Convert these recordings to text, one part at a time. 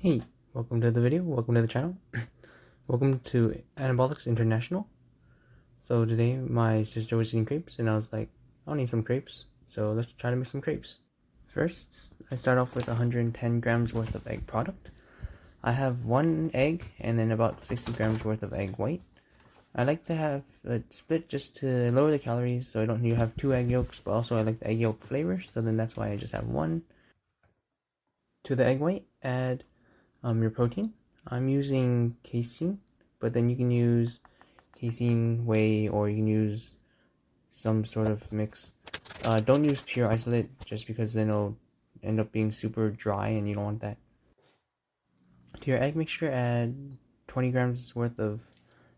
Hey, welcome to the video, welcome to the channel. Welcome to Anabolics International. So today my sister was eating crepes and I was like, I'll need some crepes. So let's try to make some crepes. First, I start off with 110 grams worth of egg product. I have one egg and then about 60 grams worth of egg white. I like to have it split just to lower the calories so I don't need to have two egg yolks, but also I like the egg yolk flavor, so then that's why I just have one. To the egg white, add your protein. I'm using casein, but then you can use casein, whey, or you can use some sort of mix. Don't use pure isolate just because then it'll end up being super dry and you don't want that. To your egg mixture, add 20 grams worth of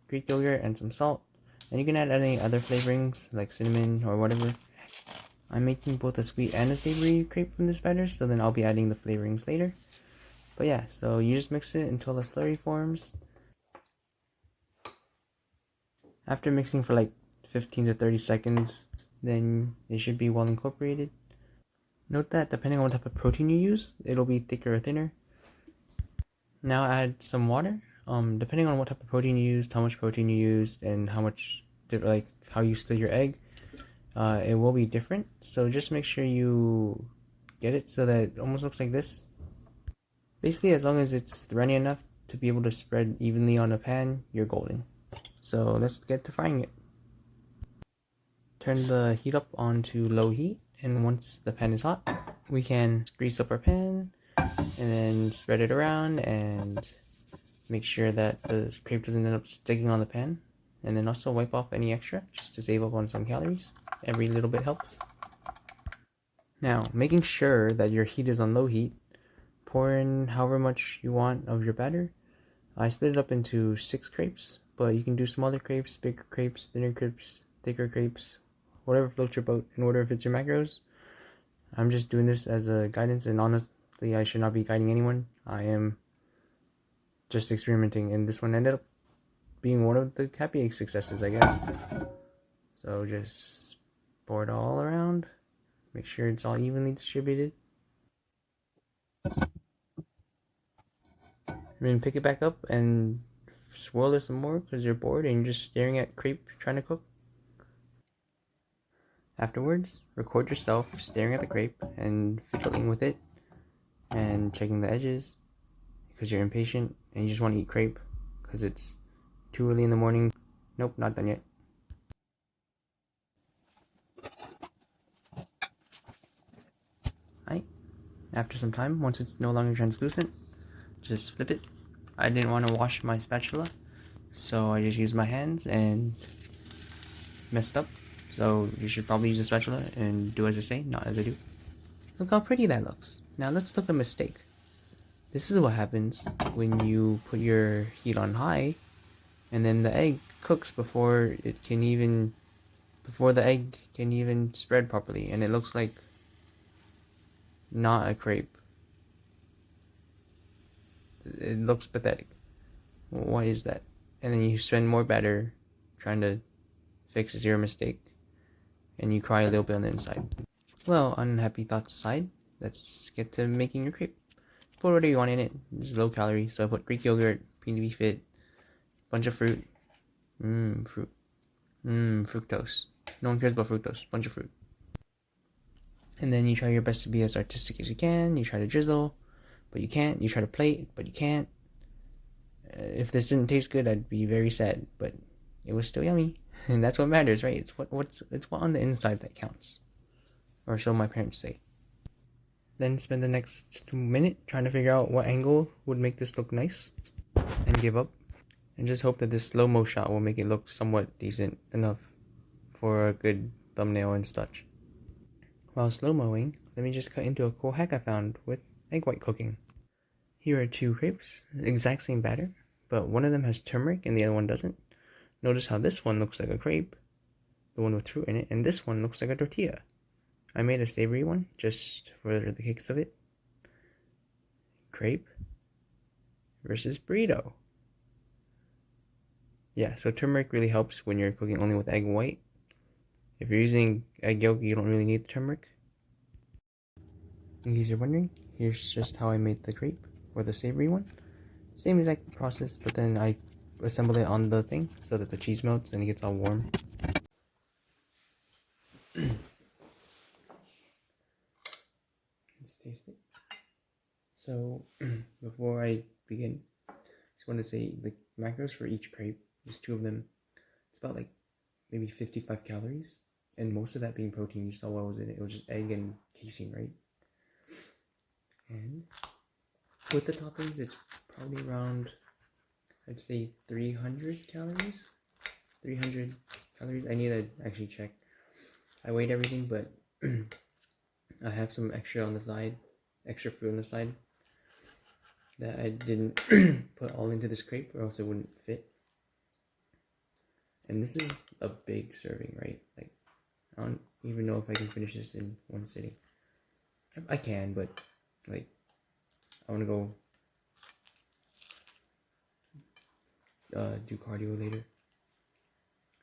Greek yogurt and some salt. And you can add any other flavorings like cinnamon or whatever. I'm making both a sweet and a savory crepe from this batter, so then I'll be adding the flavorings later. But yeah, so you just mix it until the slurry forms. After mixing for like 15 to 30 seconds, then it should be well incorporated. Note that depending on what type of protein you use, it'll be thicker or thinner. Now add some water. Depending on what type of protein you used, how much protein you used, and how you split your egg, it will be different. So just make sure you get it so that it almost looks like this. Basically, as long as it's runny enough to be able to spread evenly on a pan, you're golden. So let's get to frying it. Turn the heat up onto low heat, and once the pan is hot, we can grease up our pan and then spread it around and make sure that the crepe doesn't end up sticking on the pan, and then also wipe off any extra just to save up on some calories. Every little bit helps. Now, making sure that your heat is on low heat, pour in however much you want of your batter. I split it up into 6 crepes, but you can do smaller crepes, bigger crepes, thinner crepes, thicker crepes, whatever floats your boat in order fits your macros. I'm just doing this as a guidance, and honestly, I should not be guiding anyone. I am just experimenting, and this one ended up being one of the happy successes, I guess. So just pour it all around, make sure it's all evenly distributed. And then pick it back up and swirl it some more because you're bored and you're just staring at crepe trying to cook. Afterwards, record yourself staring at the crepe and fiddling with it and checking the edges because you're impatient and you just want to eat crepe because it's too early in the morning. Nope, not done yet. Alright, after some time, once it's no longer translucent, just flip it. I didn't want to wash my spatula, so I just used my hands and messed up. So you should probably use a spatula and do as I say, not as I do. Look how pretty that looks. Now let's look at a mistake. This is what happens when you put your heat on high and then the egg cooks before the egg can even spread properly, and it looks like not a crepe. It looks pathetic. Why is that? And then you spend more batter trying to fix your mistake, and you cry a little bit on the inside. Well, unhappy thoughts aside, let's get to making your crepe. Put whatever you want in it. Just low calorie. So I put Greek yogurt, PNB Fit, bunch of fruit. Fruit. Fructose. No one cares about fructose. Bunch of fruit. And then you try your best to be as artistic as you can. You try to drizzle, but you can't. You try to plate, but you can't. If this didn't taste good, I'd be very sad, but it was still yummy. And that's what matters, right? It's what on the inside that counts. Or so my parents say. Then spend the next minute trying to figure out what angle would make this look nice, and give up. And just hope that this slow-mo shot will make it look somewhat decent enough for a good thumbnail and such. While slow-moing, let me just cut into a cool hack I found with egg white cooking. Here are 2 crepes, exact same batter, but one of them has turmeric and the other one doesn't. Notice how this one looks like a crepe, the one with fruit in it, and this one looks like a tortilla. I made a savory one just for the kicks of it. Crepe versus burrito. Yeah, so turmeric really helps when you're cooking only with egg white. If you're using egg yolk, you don't really need the turmeric. In case you're wondering, here's just how I made the crepe. or the savory one. Same exact process, but then I assemble it on the thing so that the cheese melts and it gets all warm. Let's taste it. So before I begin, I just want to say the macros for each crepe, there's 2 of them. It's about like maybe 55 calories, and most of that being protein. You saw what was in it. It was just egg and casing, right? And with the toppings, it's probably around, I'd say 300 calories. 300 calories. I need to actually check. I weighed everything, but I have some extra on the side, extra fruit on the side that I didn't put all into this crepe, or else it wouldn't fit. And this is a big serving, right? Like, I don't even know if I can finish this in one sitting. I can, but like, I want to go do cardio later,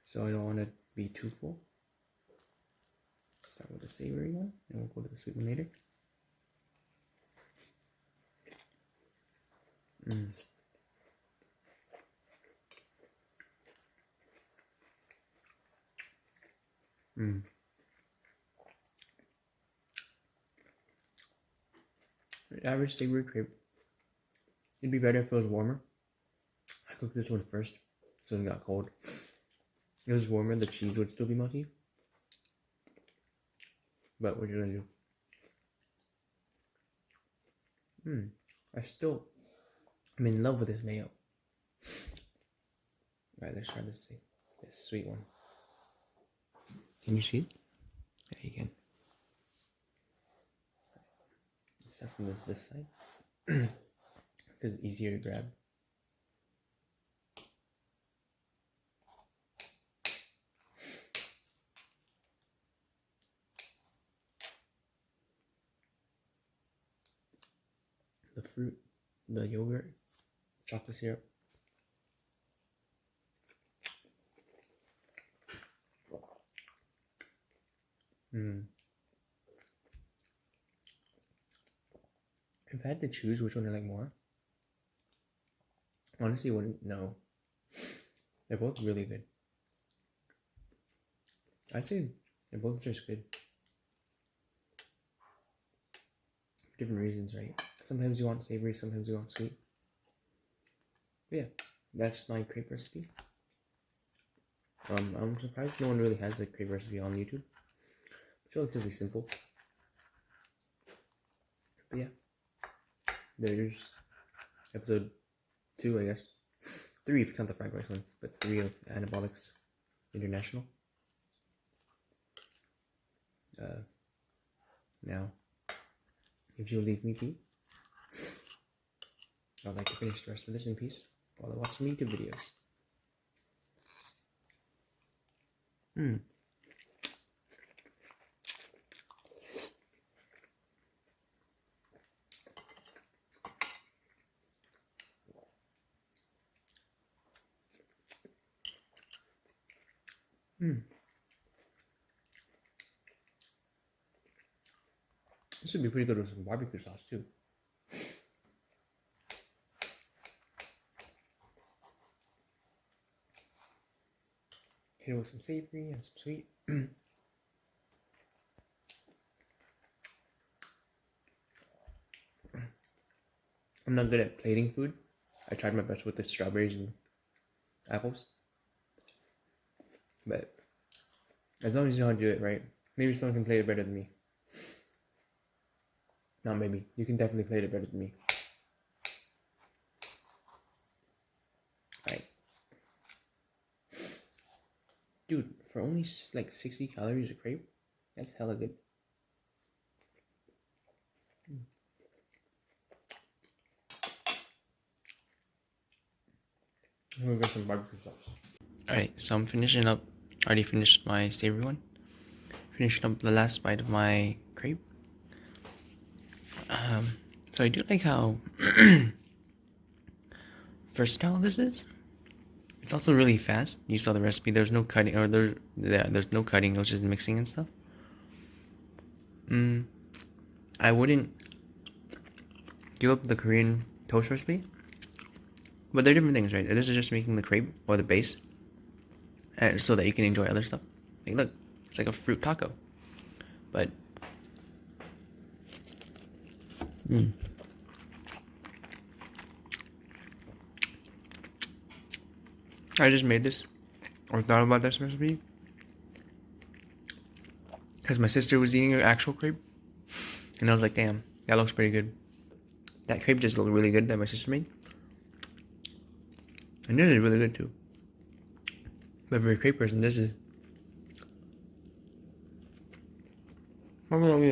so I don't want to be too full. Start with the savory one, and we'll go to the sweet one later. The average savory crepe, it'd be better if it was warmer. I cooked this one first, so it got cold. If it was warmer, the cheese would still be melty. But what you're gonna do? I'm in love with this mayo. Alright, let's try this sweet one. Can you see it? Yeah, you can. Start from this side, because it's easier to grab. The fruit, the yogurt, chocolate syrup. If I had to choose which one I like more, honestly, wouldn't know. They're both really good. I'd say they're both just good. For different reasons, right? Sometimes you want savory, sometimes you want sweet. But yeah, that's my crepe recipe. I'm surprised no one really has a crepe recipe on YouTube. It's relatively simple. But yeah, there's episode 2, I guess. 3 if you count the fried rice one, but 3 of Anabolics International. Now, if you'll leave me be, I'd like to finish the rest of this in peace while I watch some YouTube videos. This would be pretty good with some barbecue sauce too. Hit it with some savory and some sweet. I'm not good at plating food. I tried my best with the strawberries and apples. But as long as you know how to do it right, maybe someone can plate it better than me. Not maybe. You can definitely plate it better than me. Right. Dude, for only like 60 calories a crepe, that's hella good. I'm gonna get some barbecue sauce. Alright, so I'm finishing up. Already finished my savory one. Finishing up the last bite of my crepe. So I do like how versatile this is. It's also really fast. You saw the recipe. There's no cutting, or there's no cutting. It was just mixing and stuff. I wouldn't give up the Korean toast recipe. But they're different things, right? This is just making the crepe or the base, and so that you can enjoy other stuff. Like, look, it's like a fruit taco, but I just made this or thought about this recipe because my sister was eating an actual crepe, and I was like, damn, that looks pretty good. That crepe just looked really good that my sister made, and this is really good too. But for a crepe person, this is probably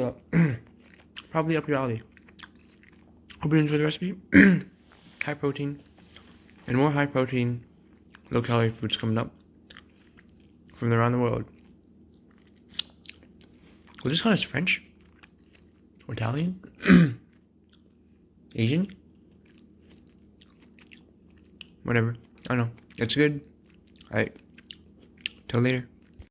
up your alley. Hope you enjoy the recipe. High protein, and more high protein, low calorie foods coming up from around the world. Was this called French? Or Italian? Asian? Whatever. I don't know. It's good. Alright. Till later.